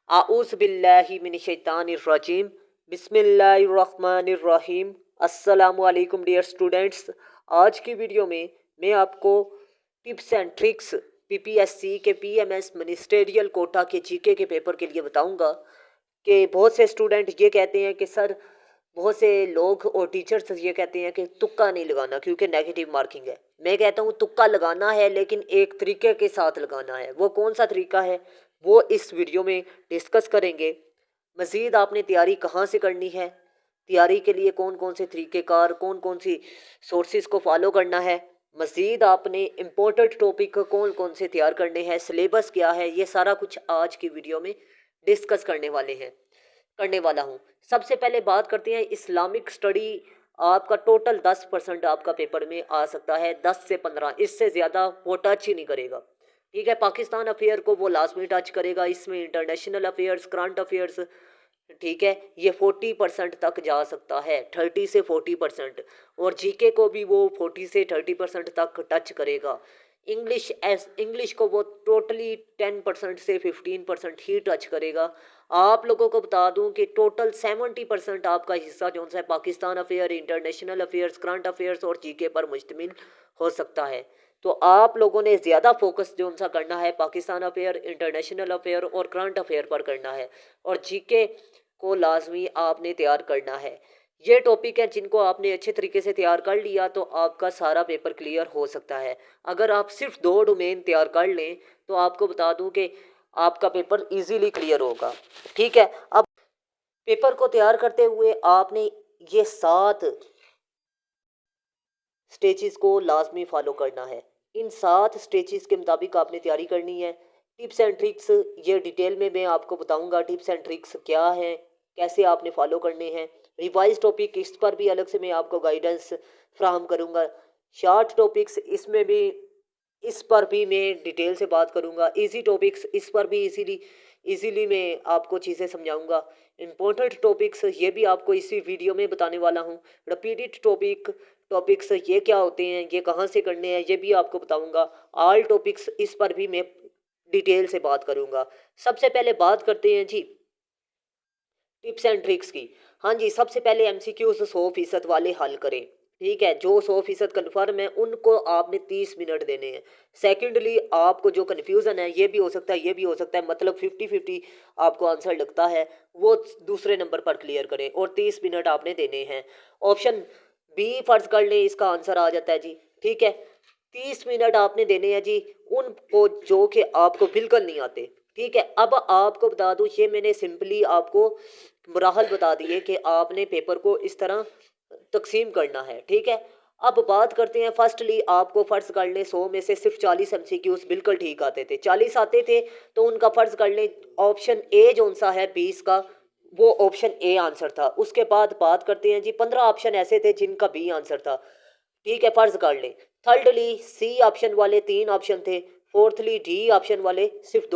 आऊज़ बिल्लाहि मिनश शैतानिर रजीम बिस्मिल्लाहिर रहमानिर रहीम। अस्सलामु अलैकुम डियर स्टूडेंट्स। आज की वीडियो में मैं आपको टिप्स एंड ट्रिक्स पीपीएससी के पीएमएस मिनिस्टेरियल कोटा के जीके के पेपर के लिए बताऊंगा कि बहुत से स्टूडेंट ये कहते हैं कि सर, बहुत से लोग और टीचर्स ये कहते हैं कि तुक्का नहीं लगाना क्योंकि नेगेटिव मार्किंग है। मैं कहता हूँ तुक्का लगाना है, लेकिन एक तरीके के साथ लगाना है। वो कौन सा तरीका है वो इस वीडियो में डिस्कस करेंगे। मज़ीद आपने तैयारी कहाँ से करनी है, तैयारी के लिए कौन कौन से तरीक़ेकार, कौन कौन सी सोर्सेज को फॉलो करना है, मज़ीद आपने इम्पोर्टेंट टॉपिक कौन कौन से तैयार करने हैं, सिलेबस क्या है, ये सारा कुछ आज की वीडियो में डिस्कस करने वाला हूँ। सबसे पहले बात करते हैं इस्लामिक स्टडी। आपका टोटल 10% आपका पेपर में आ सकता है, 10 से 15, इससे ज़्यादा वो टच ही नहीं करेगा। ठीक है, पाकिस्तान अफेयर को वो लाजमी टच करेगा, इसमें इंटरनेशनल अफेयर्स, करंट अफेयर्स, ठीक है, ये 40% तक जा सकता है, 30 से 40%। और जीके को भी वो 40 से 30% तक टच करेगा। इंग्लिश को वो टोटली 10% से 15% ही टच करेगा। आप लोगों को बता दूं कि टोटल 70% आपका हिस्सा जो है Pakistan affair, international affairs, current affairs और जीके पर मुश्तमिल हो सकता है। तो आप लोगों ने ज़्यादा फोकस जो सा करना है पाकिस्तान अफेयर, इंटरनेशनल अफेयर और करंट अफेयर पर करना है, और जीके को लाजमी आपने तैयार करना है। ये टॉपिक है जिनको आपने अच्छे तरीके से तैयार कर लिया तो आपका सारा पेपर क्लियर हो सकता है। अगर आप सिर्फ 2 डोमेन तैयार कर लें तो आपको बता दूं कि आपका पेपर इजीली क्लियर होगा। ठीक है, अब पेपर को तैयार करते हुए आपने ये 7 स्टेजेस को लाजमी फॉलो करना है। इन 7 स्टेजेस के मुताबिक आपने तैयारी करनी है। टिप्स एंड ट्रिक्स ये डिटेल में मैं आपको बताऊंगा, टिप्स एंड ट्रिक्स क्या हैं, कैसे आपने फॉलो करने हैं। रिवाइज टॉपिक, इस पर भी अलग से मैं आपको गाइडेंस फ्राहम करूंगा। शॉर्ट टॉपिक्स, इसमें भी इस पर भी मैं डिटेल से बात करूंगा। इजी टॉपिक्स, इस पर भी इजीली मैं आपको चीज़ें समझाऊंगा। इम्पोर्टेंट टॉपिक्स ये भी आपको इसी वीडियो में बताने वाला हूँ। रिपीटेड टॉपिक्स ये क्या होते हैं, ये कहाँ से करने हैं, ये भी आपको बताऊंगा। ऑल टॉपिक्स, इस पर भी मैं डिटेल से बात करूंगा। सबसे पहले बात करते हैं जी टिप्स एंड ट्रिक्स की। हाँ जी, सबसे पहले एमसीक्यूज 100% वाले हल करें। ठीक है, जो 100% कन्फर्म है उनको आपने 30 मिनट देने हैं। सेकेंडली, आपको जो कन्फ्यूज़न है ये भी हो सकता है, ये भी हो सकता है, मतलब 50-50 आपको आंसर लगता है, वो दूसरे नंबर पर क्लियर करें और 30 मिनट आपने देने हैं। ऑप्शन बी फर्ज कर लें, इसका आंसर आ जाता है जी। ठीक है, 30 मिनट आपने देने हैं जी उनको जो कि आपको बिल्कुल नहीं आते। ठीक है, अब आपको बता दूं, ये मैंने सिंपली आपको मराहल बता दिए कि आपने पेपर को इस तरह तकसीम करना है। ठीक है, अब बात करते हैं। फर्स्टली आपको फ़र्ज़ कर लें 100 में से सिर्फ 40 एमसीक्यूज बिल्कुल ठीक आते थे, 40 आते थे, तो उनका फ़र्ज़ कर लें ऑप्शन ए जो सा है 20 का, वो ऑप्शन ए आंसर था। उसके बाद बात करते हैं जी 15 ऑप्शन ऐसे थे जिनका बी आंसर था। ठीक है, फ़र्ज़ कर लें। थर्डली सी ऑप्शन वाले 3 ऑप्शन थे। फोर्थली डी ऑप्शन वाले सिर्फ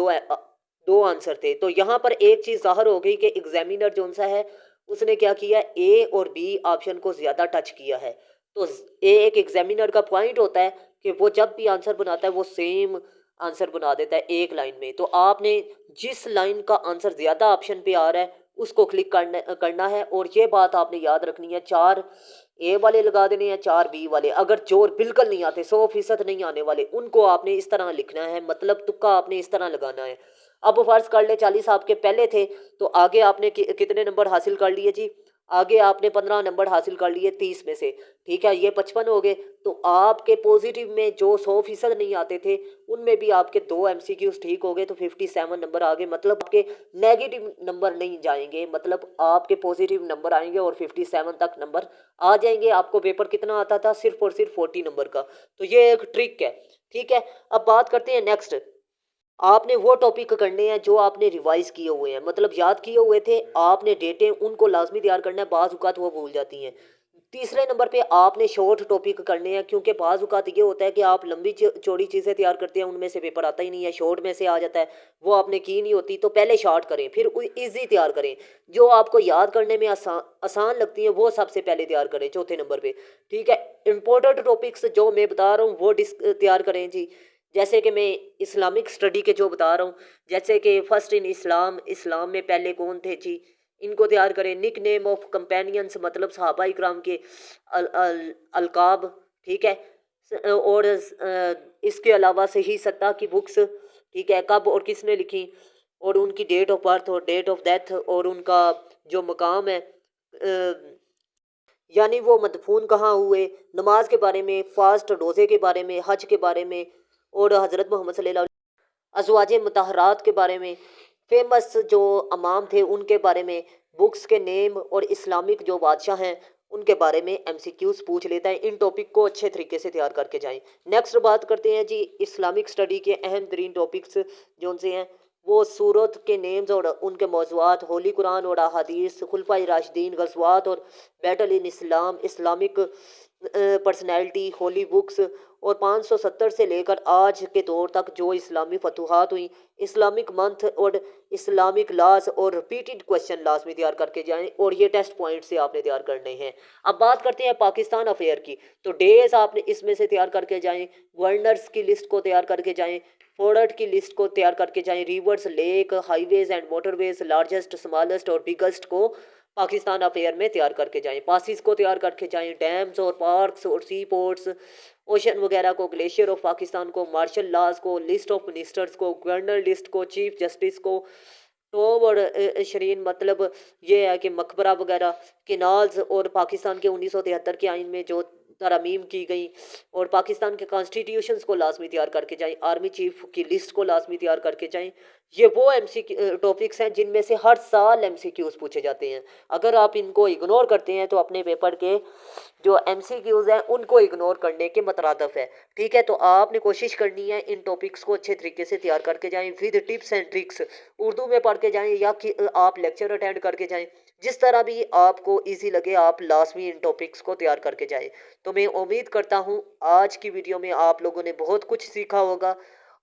2 आंसर थे। तो यहाँ पर एक चीज़ ज़ाहिर हो गई कि एग्जामिनर जो सा है उसने क्या किया, ए और बी ऑप्शन को ज़्यादा टच किया है। तो एक एग्जामिनर का पॉइंट होता है कि वो जब भी आंसर बनाता है वो सेम आंसर बना देता है एक लाइन में। तो आपने जिस लाइन का आंसर ज़्यादा ऑप्शन पे आ रहा है उसको क्लिक करना है। और ये बात आपने याद रखनी है, 4 ए वाले लगा देने हैं, 4 बी वाले। अगर जो बिल्कुल नहीं आते, 100% नहीं आने वाले, उनको आपने इस तरह लिखना है, मतलब तुक्का आपने इस तरह लगाना है। अब फर्ज कर ले 40 आपके पहले थे, तो आगे आपने कितने नंबर हासिल कर लिए जी, आगे आपने 15 नंबर हासिल कर लिए 30 में से। ठीक है, ये 55 हो गए। तो आपके पॉजिटिव में जो 100% नहीं आते थे उनमें भी आपके 2 एमसीक्यूज ठीक हो गए, तो 57 नंबर आ गए। मतलब आपके नेगेटिव नंबर नहीं जाएंगे, मतलब आपके पॉजिटिव नंबर आएंगे और 57 तक नंबर आ जाएंगे। आपको पेपर कितना आता था, सिर्फ और सिर्फ 40 नंबर का। तो ये एक ट्रिक है। ठीक है, अब बात करते हैं नेक्स्ट। आपने वो टॉपिक करने हैं जो आपने रिवाइज किए हुए हैं, मतलब याद किए हुए थे आपने, डेटें उनको लाजमी तैयार करना है, बाज़ औक़ात वो भूल जाती हैं। तीसरे नंबर पे आपने शॉर्ट टॉपिक करने हैं, क्योंकि बाज़ औक़ात ये होता है कि आप लंबी चौड़ी चीज़ें तैयार करते हैं, उनमें से पेपर आता ही नहीं है, शॉर्ट में से आ जाता है, वो आपने की नहीं होती। तो पहले शॉर्ट करें, फिर ईजी तैयार करें। जो आपको याद करने में आसान लगती है वो सबसे पहले तैयार करें, चौथे नंबर पर। ठीक है, इंपॉर्टेंट टॉपिक्स जो मैं बता रहा हूँ वो तैयार करें जी। जैसे कि मैं इस्लामिक स्टडी के जो बता रहा हूँ, जैसे कि फर्स्ट इन इस्लाम, इस्लाम में पहले कौन थे जी, इनको तैयार करें। निक नेम ऑफ कंपेनियंस मतलब सहाबा इकराम के अलकाब, ठीक है। और इसके अलावा सही सत्ता की बुक्स, ठीक है, कब और किसने लिखी, और उनकी डेट ऑफ बर्थ और डेट ऑफ डेथ, और उनका जो मकाम है, यानी वो मदफून कहाँ हुए, नमाज के बारे में, फास्ट रोज़े के बारे में, हज के बारे में, और हज़रत मोहम्मद सल्लल्लाहु अज़वाज मुतहरात के बारे में, फेमस जो अमाम थे उनके बारे में, बुक्स के नेम, और इस्लामिक जो बादशाह हैं उनके बारे में एमसीक्यूज पूछ लेता है। इन टॉपिक को अच्छे तरीके से तैयार करके जाएं। नेक्स्ट बात करते हैं जी इस्लामिक स्टडी के अहम तरीन टॉपिक्स जो उनसे हैं, वो सूरत के नेम्स और उनके मौज़ूआत, होली कुरान और अहादीस, खुलफाए राशिदीन, गज़वात और battle in Islam, Islamic personality, holy books, और 570 से लेकर आज के दौर तक जो इस्लामी फतूहात हुई, इस्लामिक मंथ और इस्लामिक लाज, और रिपीटेड क्वेश्चन लाजमी तैयार करके जाएं, और ये टेस्ट पॉइंट से आपने तैयार करने हैं। अब बात करते हैं पाकिस्तान अफेयर की, तो डेज आपने इसमें से तैयार करके जाएं, गवर्नर्स की लिस्ट को तैयार करके जाएं, फोर्ट की लिस्ट को तैयार करके जाएं, reverse, lake, highways and motorways, largest, smallest और बिगेस्ट को पाकिस्तान अफेयर में तैयार करके जाएं, पासिस को तैयार करके जाएं, डैम्स और पार्क्स और सी पोर्ट्स, ओशन वगैरह को, ग्लेशियर ऑफ पाकिस्तान को, मार्शल लॉज को, लिस्ट ऑफ मिनिस्टर्स को, गवर्नर लिस्ट को, चीफ जस्टिस को, टॉम और शरीन मतलब ये है कि मकबरा वगैरह, किनाल्स, और पाकिस्तान के 1973 के आइन में जो तरमीम की गई, और पाकिस्तान के कॉन्स्टिट्यूशंस को लाजमी तैयार करके जाएं, आर्मी चीफ की लिस्ट को लाजमी तैयार करके जाएं। ये वो टॉपिक्स हैं जिनमें से हर साल एमसीक्यूज पूछे जाते हैं। अगर आप इनको इग्नोर करते हैं तो अपने पेपर के जो एमसीक्यूज हैं उनको इग्नोर करने के मतरादफ है, ठीक है। तो आपने कोशिश करनी है इन टॉपिक्स को अच्छे तरीके से तैयार करके जाएं, with tips and tricks, Urdu में पढ़ के जाएं या कि आप लेक्चर अटेंड करके जाएं, जिस तरह भी आपको इजी लगे आप लाजमी इन टॉपिक्स को तैयार करके जाएं। तो मैं उम्मीद करता हूँ आज की वीडियो में आप लोगों ने बहुत कुछ सीखा होगा।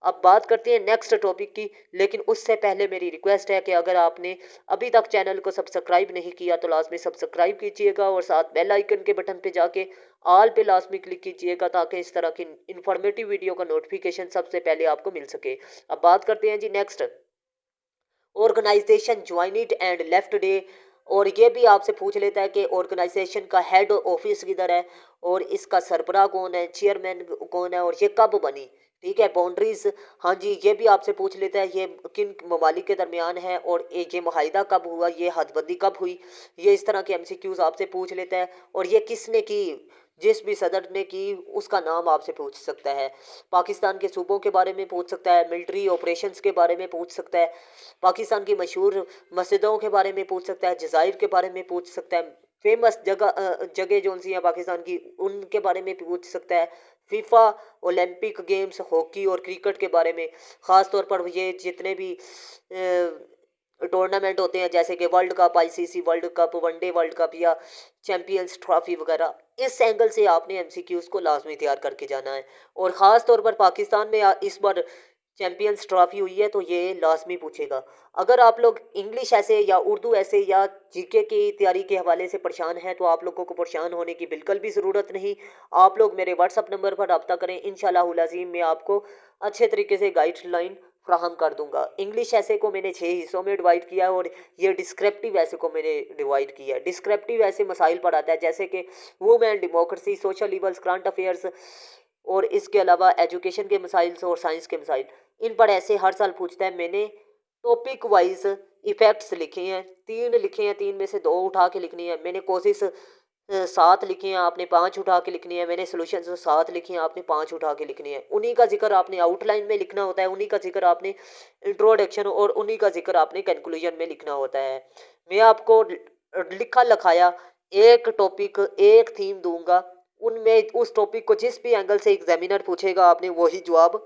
अब बात करते हैं नेक्स्ट टॉपिक की, लेकिन उससे पहले मेरी रिक्वेस्ट है कि अगर आपने अभी तक चैनल को सब्सक्राइब नहीं किया तो लाजमी सब्सक्राइब कीजिएगा, और साथ बेल आइकन के बटन पे जाके ऑल पे लाजमी क्लिक कीजिएगा, ताकि इस तरह की इन्फॉर्मेटिव वीडियो का नोटिफिकेशन सबसे पहले आपको मिल सके। अब बात करते हैं जी next, organization join it and left day, और ये भी आपसे पूछ लेता है कि ऑर्गेनाइजेशन का हेड ऑफिस किधर है, और इसका सरबराह कौन है, चेयरमैन कौन है, और ये कब बनी, ठीक है। बाउंड्रीज, हाँ जी, ये भी आपसे पूछ लेता है ये किन ममालिक के दरमियान है, और ये माहिदा कब हुआ, ये हदबंदी कब हुई, ये इस तरह के एमसीक्यूज आपसे पूछ लेता है। और ये किसने की, जिस भी सदर ने की उसका नाम आपसे पूछ सकता है। पाकिस्तान के सूबों के बारे में पूछ सकता है, मिलिट्री ऑपरेशंस के बारे में पूछ सकता है, पाकिस्तान की मशहूर मस्जिदों के बारे में पूछ सकता है, जज़ाइर के बारे में पूछ सकता है, फेमस जगह जो सी हैं पाकिस्तान की उनके बारे में पूछ सकता है, फीफा ओलंपिक गेम्स, हॉकी और क्रिकेट के बारे में, ख़ास तौर पर ये जितने भी टूर्नामेंट होते हैं जैसे कि world cup, ICC world cup, one day world cup या चैंपियंस ट्रॉफी वगैरह, इस एंगल से आपने एमसीक्यूज़ को लाजमी तैयार करके जाना है। और ख़ास तौर पर पाकिस्तान में इस बार चैंपियंस ट्रॉफी हुई है तो ये लाजमी पूछेगा। अगर आप लोग इंग्लिश ऐसे या उर्दू ऐसे या जीके की तैयारी के हवाले से परेशान हैं तो आप लोगों को परेशान होने की बिल्कुल भी ज़रूरत नहीं। आप लोग मेरे व्हाट्सअप नंबर पर रब्ता करें, इंशाअल्लाह अज़ीम मैं आपको अच्छे तरीके से गाइडलाइन फ्राहम कर दूंगा। इंग्लिश ऐसे को मैंने 6 हिस्सों में डिवाइड किया है, और ये डिस्क्रिप्टिव ऐसे को मैंने डिवाइड किया है। डिस्क्रिप्टिव ऐसे मसाइल पढ़ाता है जैसे कि women, democracy, social evils, current affairs, और इसके अलावा एजुकेशन के मसाइल और साइंस के मसाइल, इन पर ऐसे हर साल पूछता है। मैंने टॉपिक वाइज इफ़ेक्ट्स लिखे हैं, 3 लिखे हैं, 3 में से 2 उठा के लिखनी है। मैंने कोशिश 7 लिखे हैं, आपने 5 उठा के लिखनी है। मैंने सोल्यूशन 7 लिखे हैं, आपने 5 उठा के लिखनी है। उन्हीं का जिक्र आपने आउटलाइन में लिखना होता है, उन्हीं का जिक्र आपने इंट्रोडक्शन और उन्हीं का जिक्र आपने कंक्लूजन में लिखना होता है। मैं आपको लिखा लिखाया एक टॉपिक, एक थीम दूंगा, उनमें उस टॉपिक को जिस भी एंगल से एग्जामिनर पूछेगा आपने वही जवाब,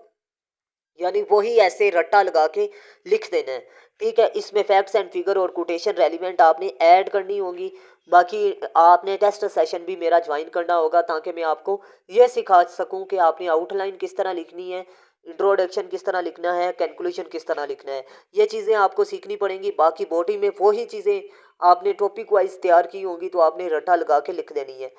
यानी वही ऐसे रट्टा लगा के लिख देना है, ठीक है। इसमें फैक्ट्स एंड फिगर और कोटेशन रेलिवेंट आपने ऐड करनी होगी। बाकी आपने टेस्ट सेशन भी मेरा ज्वाइन करना होगा ताकि मैं आपको ये सिखा सकूं कि आपने आउटलाइन किस तरह लिखनी है, इंट्रोडक्शन किस तरह लिखना है, कंक्लूजन किस तरह लिखना है। ये चीज़ें आपको सीखनी पड़ेंगी। बाकी बॉडी में वही चीज़ें आपने टॉपिक वाइज तैयार की होंगी तो आपने रट्टा लगा के लिख देनी है।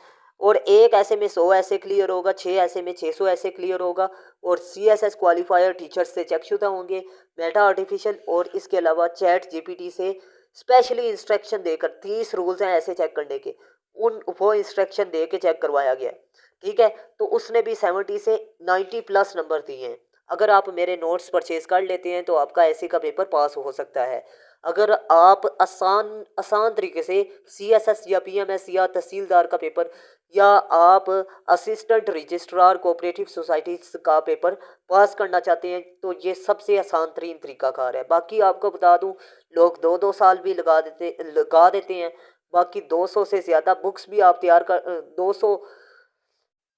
और एक ऐसे में 100 ऐसे क्लियर होगा, 6 ऐसे में 600 ऐसे क्लियर होगा, और CSS क्वालिफायर टीचर्स से चेकशुदा होंगे, मेटा आर्टिफिशियल और इसके अलावा चैट जीपीटी से स्पेशली इंस्ट्रक्शन देकर 30 रूल्स हैं ऐसे चेक करने के, वो इंस्ट्रक्शन दे के चेक करवाया गया है। ठीक है, तो उसने भी 70 से 90 प्लस नंबर दिए हैं। अगर आप मेरे नोट्स परचेज कर लेते हैं तो आपका ऐसे का पेपर पास हो सकता है। अगर आप आसान आसान तरीके से CSS या PMS या तहसीलदार का पेपर, या आप असिस्टेंट रजिस्ट्रार कोऑपरेटिव सोसाइटीज का पेपर पास करना चाहते हैं तो ये सबसे आसान तरीन तरीकाकार है। बाकी आपको बता दूं, लोग 2-2 साल भी लगा देते हैं। बाकी 200 से ज़्यादा बुक्स भी आप तैयार कर 200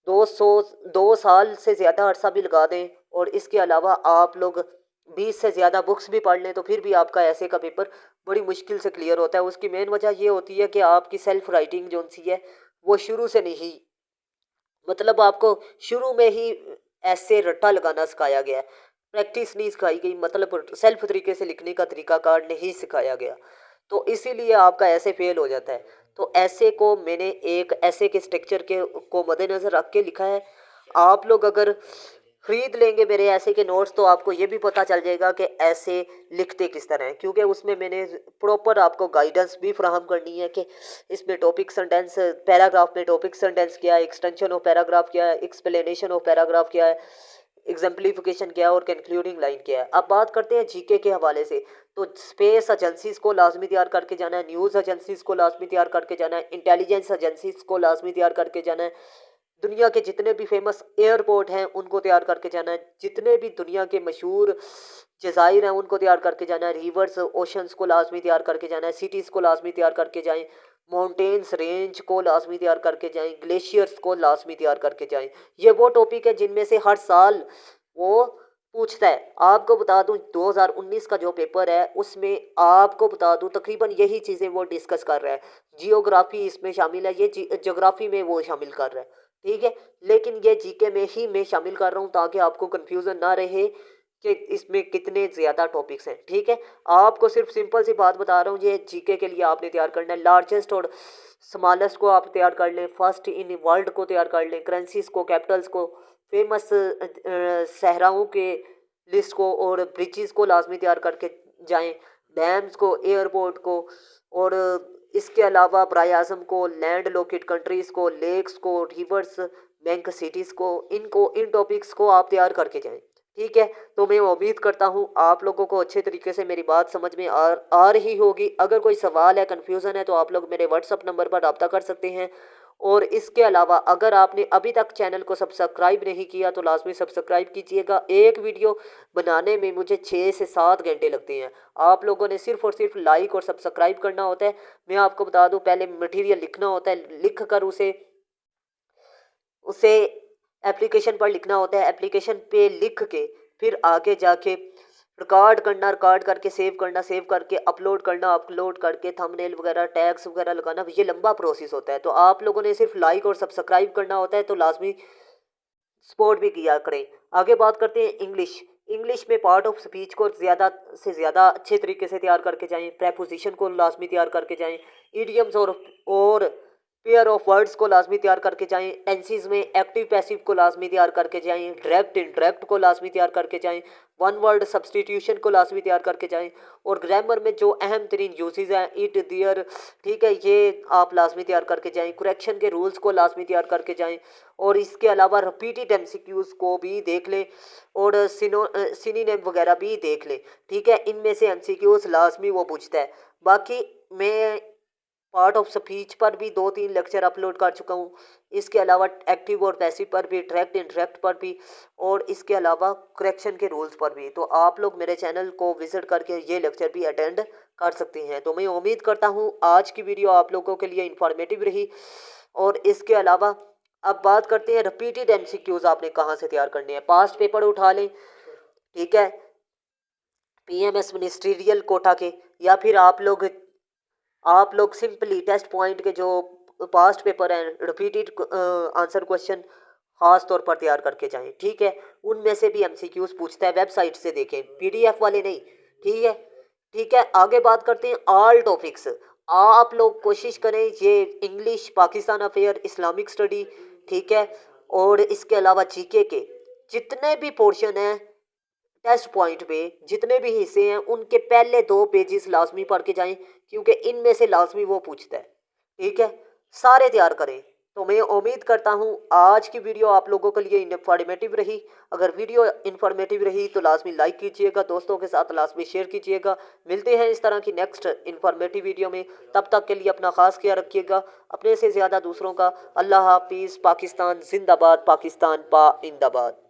200 2 साल से ज़्यादा अरसा भी लगा दें, और इसके अलावा आप लोग 20 से ज़्यादा बुक्स भी पढ़ लें तो फिर भी आपका ऐसे का पेपर बड़ी मुश्किल से क्लियर होता है। उसकी मेन वजह ये होती है कि आपकी सेल्फ राइटिंग जो सी है वो शुरू से नहीं, मतलब आपको शुरू में ही ऐसे रट्टा लगाना सिखाया गया है, प्रैक्टिस नहीं सिखाई गई, मतलब सेल्फ तरीके से लिखने का तरीका कार नहीं सिखाया गया, तो इसीलिए आपका ऐसे फेल हो जाता है। तो ऐसे को मैंने एक ऐसे के स्ट्रक्चर के को मद्देनज़र रख के लिखा है। आप लोग अगर खरीद लेंगे मेरे ऐसे के नोट्स तो आपको ये भी पता चल जाएगा कि ऐसे लिखते किस तरह हैं, क्योंकि उसमें मैंने प्रॉपर आपको गाइडेंस भी फराहम करनी है कि इसमें टॉपिक सेंटेंस, पैराग्राफ में टॉपिक सेंटेंस क्या है, एक्सटेंशन ऑफ पैराग्राफ क्या है, एक्सप्लेनेशन ऑफ पैराग्राफ क्या है, एग्जाम्पलीफिकेशन क्या है और कंक्लूडिंग लाइन क्या है। अब बात करते हैं जीके के हवाले से, तो स्पेस एजेंसीज को लाजमी तैयार करके जाना है, न्यूज़ एजेंसीज को लाजमी तैयार करके जाना है, इंटेलिजेंस एजेंसीज को लाजमी तैयार करके जाना है, दुनिया के जितने भी फेमस एयरपोर्ट हैं उनको तैयार करके जाना है, जितने भी दुनिया के मशहूर जज़ाइर हैं उनको तैयार करके जाना है, रिवर्स ओशंस को लाजमी तैयार करके जाना है, सिटीज़ को लाजमी तैयार करके जाएँ, माउंटेन्स रेंज को लाजमी तैयार करके जाएँ, ग्लेशियर्स को लाजमी तैयार करके जाएँ। ये वो टॉपिक है जिनमें से हर साल वो पूछता है। आपको बता दूं 2019 का जो पेपर है उसमें आपको बता दूं तकरीबन यही चीज़ें वो डिस्कस कर रहा है। जियोग्राफी इसमें शामिल है, ये ज्योग्राफी में वो शामिल कर रहा है। ठीक है, लेकिन ये जीके में ही मैं शामिल कर रहा हूँ ताकि आपको कंफ्यूजन ना रहे कि इसमें कितने ज़्यादा टॉपिक्स हैं। ठीक है, आपको सिर्फ सिंपल सी बात बता रहा हूँ, ये जीके के लिए आपने तैयार करना है। लार्जेस्ट और स्मॉलेस्ट को आप तैयार कर लें, फर्स्ट इन वर्ल्ड को तैयार कर लें, करेंसीज को, कैपिटल्स को, फेमस सहराओं के लिस्ट को और ब्रिजेस को लाजमी तैयार करके जाएं, डैम्स को, एयरपोर्ट को, और इसके अलावा बराए आज़म को, लैंड लॉकेट कंट्रीज़ को, लेक्स को, रिवर्स बैंक सिटीज़ को, इन टॉपिक्स को आप तैयार करके जाएं। ठीक है, तो मैं उम्मीद करता हूँ आप लोगों को अच्छे तरीके से मेरी बात समझ में आ रही होगी। अगर कोई सवाल है, कन्फ्यूज़न है तो आप लोग मेरे व्हाट्सअप नंबर पर रब्ता कर सकते हैं। और इसके अलावा अगर आपने अभी तक चैनल को सब्सक्राइब नहीं किया तो लाजमी सब्सक्राइब कीजिएगा। एक वीडियो बनाने में मुझे 6 से 7 घंटे लगते हैं, आप लोगों ने सिर्फ और सिर्फ लाइक और सब्सक्राइब करना होता है। मैं आपको बता दूं, पहले मटेरियल लिखना होता है, लिख कर उसे उसे एप्लीकेशन पर लिखना होता है, एप्लीकेशन पे लिख के फिर आगे जाके रिकॉर्ड करना, रिकॉर्ड करके सेव करना, सेव करके अपलोड करना, अपलोड करके थंबनेल वगैरह टैग्स वगैरह लगाना, ये लंबा प्रोसेस होता है। तो आप लोगों ने सिर्फ लाइक और सब्सक्राइब करना होता है, तो लाजमी सपोर्ट भी किया करें। आगे बात करते हैं इंग्लिश। इंग्लिश में पार्ट ऑफ स्पीच को ज़्यादा से ज़्यादा अच्छे तरीके से तैयार करके जाएं, प्रेपोजिशन को लाजमी तैयार करके जाएं, इडियम्स और पेयर ऑफ वर्ड्स को लाजमी तैयार करके जाएं, टेंसेस में एक्टिव पैसिव को लाजमी तैयार करके जाएं, डायरेक्ट इनडायरेक्ट को लाजमी तैयार करके जाएं, वन वर्ड सब्सटीट्यूशन को लाजमी तैयार करके जाएं, और ग्रामर में जो अहम तरीन यूजेज हैं, इट, दियर, ठीक है, ये आप लाजमी तैयार करके जाएं, करेक्शन के रूल्स को लाजमी तैयार करके जाएं, और इसके अलावा रिपीटेड एमसीक्यूज को भी देख लें और सिनोनिम वगैरह भी देख लें। ठीक है, इनमें से एमसीक्यूज लाजमी वो पूछता है। बाकी मैं पार्ट ऑफ स्पीच पर भी 2-3 लेक्चर अपलोड कर चुका हूँ, इसके अलावा एक्टिव और पैसिव पर भी, डायरेक्ट इनडायरेक्ट पर भी, और इसके अलावा करेक्शन के रूल्स पर भी। तो आप लोग मेरे चैनल को विजिट करके ये लेक्चर भी अटेंड कर सकते हैं। तो मैं उम्मीद करता हूँ आज की वीडियो आप लोगों के लिए इंफॉर्मेटिव रही। और इसके अलावा अब बात करते हैं रिपीटेड एमसीक्यूज आपने कहाँ से तैयार करने हैं। पास्ट पेपर उठा लें, ठीक है, PMS मिनिस्ट्रियल कोटा के, या फिर आप लोग सिंपली टेस्ट पॉइंट के जो पास्ट पेपर हैं, रिपीटेड आंसर क्वेश्चन खास तौर पर तैयार करके जाएं। ठीक है, उनमें से भी एमसीक्यूज पूछता है, वेबसाइट से देखें, PDF वाले नहीं। ठीक है, ठीक है, आगे बात करते हैं ऑल टॉपिक्स। आप लोग कोशिश करें ये English, Pakistan affair, Islamic study, ठीक है, और इसके अलावा जीके के जितने भी पोर्शन हैं टेस्ट पॉइंट पे, जितने भी हिस्से हैं उनके पहले 2 पेजेस लाजमी पढ़ के जाएं, क्योंकि इनमें से लाजमी वो पूछता है। ठीक है, सारे तैयार करें। तो मैं उम्मीद करता हूँ आज की वीडियो आप लोगों के लिए इन्फॉर्मेटिव रही। अगर वीडियो इन्फॉर्मेटिव रही तो लाजमी लाइक कीजिएगा, दोस्तों के साथ लाजमी शेयर कीजिएगा। मिलते हैं इस तरह की नेक्स्ट इन्फॉर्मेटिव वीडियो में। तब तक के लिए अपना खास ख्याल रखिएगा, अपने से ज़्यादा दूसरों का। अल्लाह हाफिज़। पाकिस्तान जिंदाबाद, पाकिस्तान पाइंदाबाद।